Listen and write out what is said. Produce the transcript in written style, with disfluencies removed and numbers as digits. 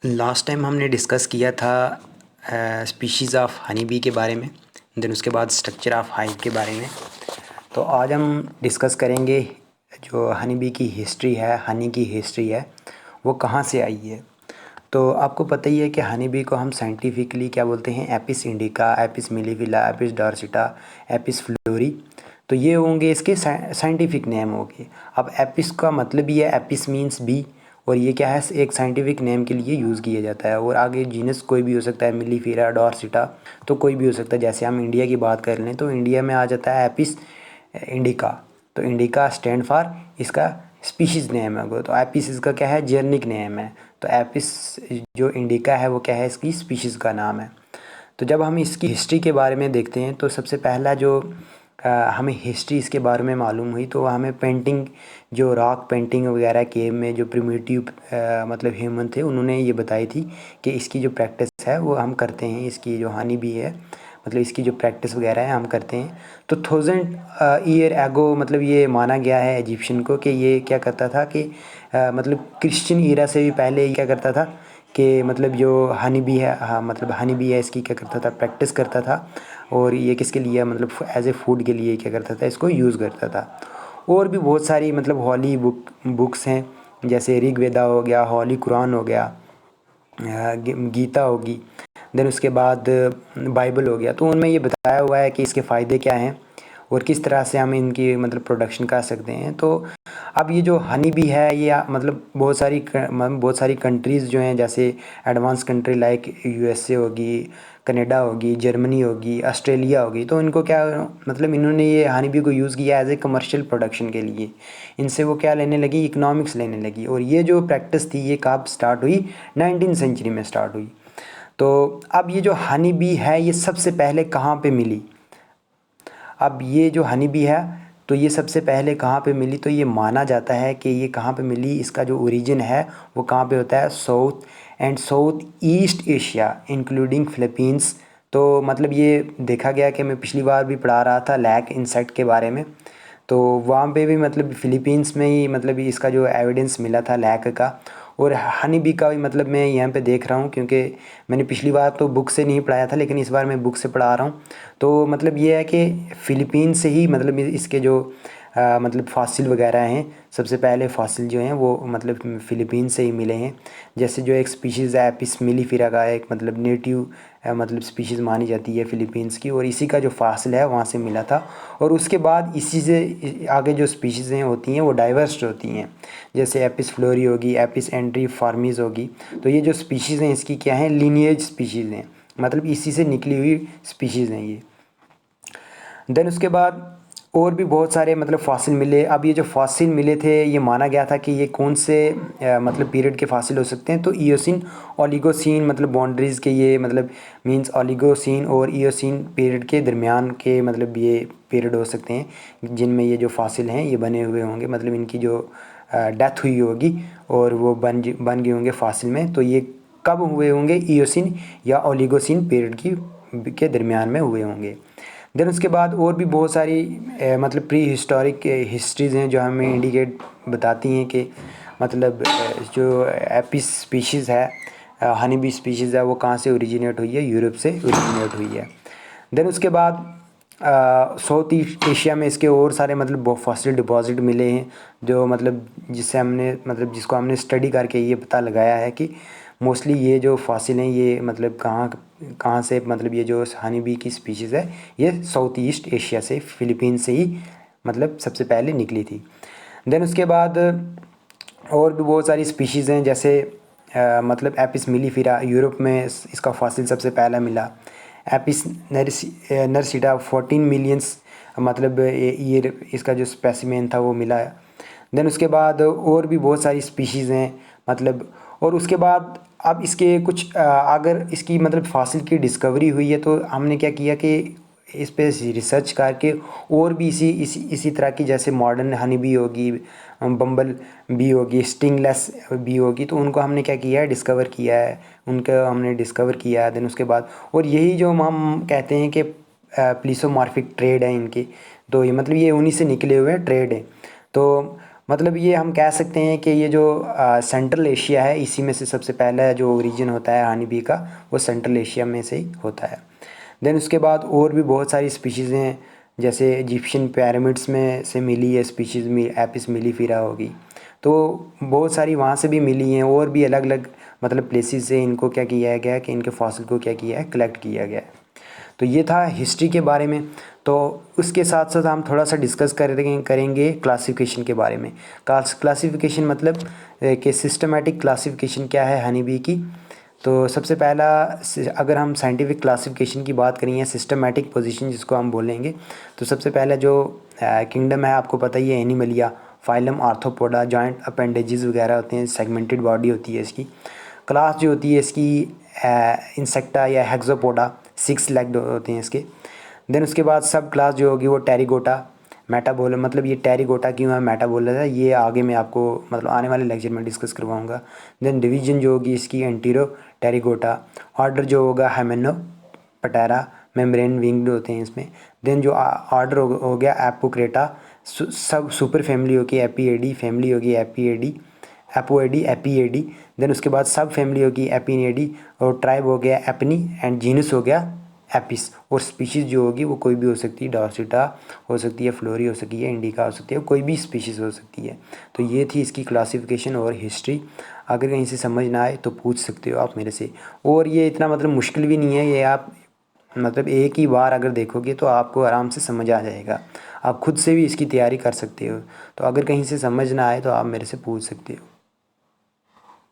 Last time हमने discuss किया था स्पीशीज़ ऑफ हनी बी के बारे में, देन उसके बाद स्ट्रक्चर ऑफ हाइव के बारे में। तो आज हम डिस्कस करेंगे जो हनी बी की हिस्ट्री है, हनी की हिस्ट्री है वो कहाँ से आई है। तो आपको पता ही है कि हनी बी को हम साइंटिफिकली क्या बोलते हैं, Apis indica, Apis mellifera, Apis dorsata, Apis florea. तो ये होंगे इसके साइंटिफिक नेम होंगे। अब एपिस का मतलब ही है, एपिस मीन्स बी, और ये क्या है, एक साइंटिफिक नेम के लिए यूज़ किया जाता है। और आगे जीनस कोई भी हो सकता है, मिलीफेरा, डॉर्सिटा, तो कोई भी हो सकता है। जैसे हम इंडिया की बात कर लें तो इंडिया में आ जाता है एपिस इंडिका। तो इंडिका स्टैंड फॉर इसका स्पीशीज़ नेम है। तो एपिस इसका क्या है, जेर्निक नेम है। तो एपिस जो इंडिका है वो क्या है, इसकी स्पीशीज़ का नाम है। तो जब हम इसकी हिस्ट्री के बारे में देखते हैं तो सबसे पहला जो हमें हिस्ट्री इसके बारे में मालूम हुई तो हमें पेंटिंग, जो रॉक पेंटिंग वगैरह केव में जो प्रिमिटिव मतलब ह्यूमन थे, उन्होंने ये बताई थी कि इसकी जो प्रैक्टिस है वो हम करते हैं। इसकी जो हनी बी है, मतलब इसकी जो प्रैक्टिस वगैरह है हम करते हैं। तो 1000 ईयर एगो मतलब ये माना गया है इजिप्शियन को कि ये क्या करता था कि मतलब क्रिश्चियन ईरा से भी पहले ये क्या करता था कि मतलब जो हनी बी है, हाँ मतलब हनी बी है, इसकी क्या करता था, प्रैक्टिस करता था। और ये किसके लिए, मतलब एज ए फूड के लिए क्या करता था, इसको यूज़ करता था। और भी बहुत सारी मतलब हॉली बुक्स हैं, जैसे ऋग्वेदा हो गया, हॉली कुरान हो गया, गीता होगी, देन उसके बाद बाइबल हो गया। तो उनमें ये बताया हुआ है कि इसके फ़ायदे क्या हैं और किस तरह से हम इनकी मतलब प्रोडक्शन कर सकते हैं। तो अब ये जो हनी बी है ये मतलब बहुत सारी कंट्रीज़ जो हैं, जैसे एडवांस कंट्री लाइक यूएसए होगी, कनाडा होगी, जर्मनी होगी, ऑस्ट्रेलिया होगी, तो इनको क्या मतलब इन्होंने ये हनी बी को यूज़ किया एज ए कमर्शियल प्रोडक्शन के लिए। इनसे वो क्या लेने लगी, इकोनॉमिक्स लेने लगी। और ये जो प्रैक्टिस थी ये कब स्टार्ट हुई, 19वीं सेंचुरी में स्टार्ट हुई। तो अब ये जो हनी बी है ये सबसे पहले कहाँ पे मिली। अब ये जो हनी बी है तो ये सबसे पहले कहाँ पे मिली, तो ये माना जाता है कि ये कहाँ पे मिली, इसका जो ओरिजिन है वो कहाँ पे होता है, south and south east Asia including Philippines. तो मतलब ये देखा गया कि मैं पिछली बार भी पढ़ा रहा था लैक इंसेक्ट के बारे में, तो वहाँ पे भी मतलब फिलीपींस में ही मतलब इसका जो एविडेंस मिला था लैक का। और हनी बी का भी मतलब मैं यहाँ पे देख रहा हूँ, क्योंकि मैंने पिछली बार तो बुक से नहीं पढ़ाया था, लेकिन इस बार मैं बुक से पढ़ा रहा हूँ। तो मतलब ये है कि फ़िलीपीन से ही मतलब इसके जो मतलब फॉसिल वगैरह हैं, सबसे पहले फॉसिल जो हैं वो मतलब फ़िलीपीन से ही मिले हैं। जैसे जो एक स्पीशीज़ है एपिस मिलीफेरा का, एक मतलब नेटिव मतलब स्पीशीज़ मानी जाती है फ़िलीपींस की, और इसी का जो फॉसिल है वहाँ से मिला था। और उसके बाद इसी से आगे जो स्पीशीज़ हैं होती हैं वो डाइवर्स होती हैं, जैसे एपिस फ्लोरी होगी, एपिस एंड्री फार्मीज होगी। तो ये जो स्पीशीज़ हैं इसकी क्या है, लीनिएज स्पीशीज़ हैं, मतलब इसी से निकली हुई स्पीशीज़ हैं ये। देन उसके बाद और भी बहुत सारे मतलब फॉसिल मिले। अब ये जो फॉसिल मिले थे ये माना गया था कि ये कौन से मतलब पीरियड के फॉसिल हो सकते हैं। तो ईओसिन ओलिगोसीन मतलब बाउंड्रीज़ के ये मतलब मींस ओलिगोसीन और ईओसिन पीरियड के दरमियान के मतलब ये पीरियड हो सकते हैं जिनमें ये जो फॉसिल हैं ये बने हुए होंगे, मतलब इनकी जो डेथ हुई होगी और वो बन गए होंगे फॉसिल में। तो ये कब हुए होंगे, ईओसिन या ओलिगोसीन पीरियड की के दरमियान में हुए होंगे। देन उसके बाद और भी बहुत सारी मतलब प्री हिस्टोरिक हिस्ट्रीज़ हैं जो हमें इंडिकेट बताती हैं कि मतलब जो एपिस स्पीशीज़ है, हनी बी स्पीशीज़ है, वो कहाँ से ओरिजिनेट हुई है, यूरोप से ओरिजिनेट हुई है। देन उसके बाद साउथ ईस्ट एशिया में इसके और सारे मतलब फॉसिल डिपॉजिट मिले हैं, जो मतलब जिससे हमने मतलब जिसको हमने स्टडी करके ये पता लगाया है कि मोस्टली ये जो फॉसिल हैं ये मतलब कहाँ कहाँ से, मतलब ये जो हनी बी की स्पीशीज़ है ये साउथ ईस्ट एशिया से, फ़िलीपींस से ही मतलब सबसे पहले निकली थी। देन उसके बाद और भी बहुत सारी स्पीशीज़ हैं, जैसे मतलब एपिस मिलीफेरा, यूरोप में इसका फॉसिल सबसे पहला मिला। एपिस नरसिटा 14 मिलियंस मतलब ईयर इसका जो स्पेसिमेन था वो मिला। देन उसके बाद और भी बहुत सारी स्पीशीज़ हैं मतलब। और उसके बाद अब इसके कुछ अगर इसकी मतलब फॉसिल की डिस्कवरी हुई है तो हमने क्या किया कि इस पे रिसर्च करके और भी इसी तरह की, जैसे मॉडर्न हनी बी होगी, बम्बल बी होगी, स्टिंगलेस बी होगी, तो उनको हमने क्या किया है, डिस्कवर किया है, उनका हमने डिस्कवर किया है। देन उसके बाद और यही जो हम कहते हैं कि प्लीसोमॉर्फिक ट्रेड है इनकी, तो ये मतलब ये उन्हीं से निकले हुए ट्रेड हैं। तो मतलब ये हम कह सकते हैं कि ये जो सेंट्रल एशिया है, इसी में से सबसे पहला जो ओरिजिन होता है हनी बी का, वो सेंट्रल एशिया में से ही होता है। देन उसके बाद और भी बहुत सारी स्पीशीज़ हैं, जैसे इजिप्शियन पिरामिड्स में से मिली है स्पीशीज़ में एपिस मिलीफेरा होगी, तो बहुत सारी वहाँ से भी मिली हैं। और भी अलग अलग मतलब प्लेसेस से इनको क्या किया गया है कि इनके फॉसिल को क्या किया है, कलेक्ट किया गया है। तो ये था हिस्ट्री के बारे में। तो उसके साथ साथ हम थोड़ा सा डिस्कस करेंगे क्लासिफिकेशन के बारे में। क्लासिफिकेशन मतलब कि सिस्टमेटिक क्लासिफिकेशन क्या है हनी बी की। तो सबसे पहला, अगर हम साइंटिफिक क्लासिफिकेशन की बात करें या सिस्टमेटिक पोजीशन जिसको हम बोलेंगे, तो सबसे पहला जो किंगडम है आपको पता ही है, Animalia, phylum arthropoda, joint appendages वगैरह होते हैं, सेगमेंटेड बॉडी होती है इसकी। क्लास जो होती है इसकी इंसेक्टा या हेक्सोपोडा, 6 लेग्ड होते हैं इसके। देन उसके बाद सब क्लास जो होगी वो टेरिगोटा, मेटाबोल, मतलब ये टेरिगोटा क्यों है, मेटाबोला है, ये आगे मैं आपको मतलब आने वाले लेक्चर में डिस्कस करवाऊंगा। देन डिवीजन जो होगी इसकी एंटीरो टेरिगोटा। ऑर्डर जो होगा हेमेनो पटेरा, मेम्ब्रेन विंग्ड होते हैं इसमें। देन जो ऑर्डर हो गया एपोक्रेटा, सब सुपर फैमिली होगी एपीएडी, फैमिली होगी एपीएडी, एपोएडी, एपीएडी। देन उसके बाद सब फैमिली होगी एपिनेडी, और ट्राइब हो गया एपनी, एंड जीनस हो गया एपिस। और स्पीशीज़ जो होगी वो कोई भी हो सकती है, डॉर्सिटा हो सकती है, फ्लोरी हो सकती है, इंडिका हो सकती है, कोई भी स्पीशीज़ हो सकती है। तो ये थी इसकी क्लासिफिकेशन और हिस्ट्री। अगर कहीं से समझ ना आए तो पूछ सकते हो आप मेरे से। और ये इतना मतलब मुश्किल भी नहीं है, ये आप मतलब एक ही बार अगर देखोगे तो आपको आराम से समझ आ जाएगा। आप खुद से भी इसकी तैयारी कर सकते हो। तो अगर कहीं से समझ ना आए तो आप मेरे से पूछ सकते हो।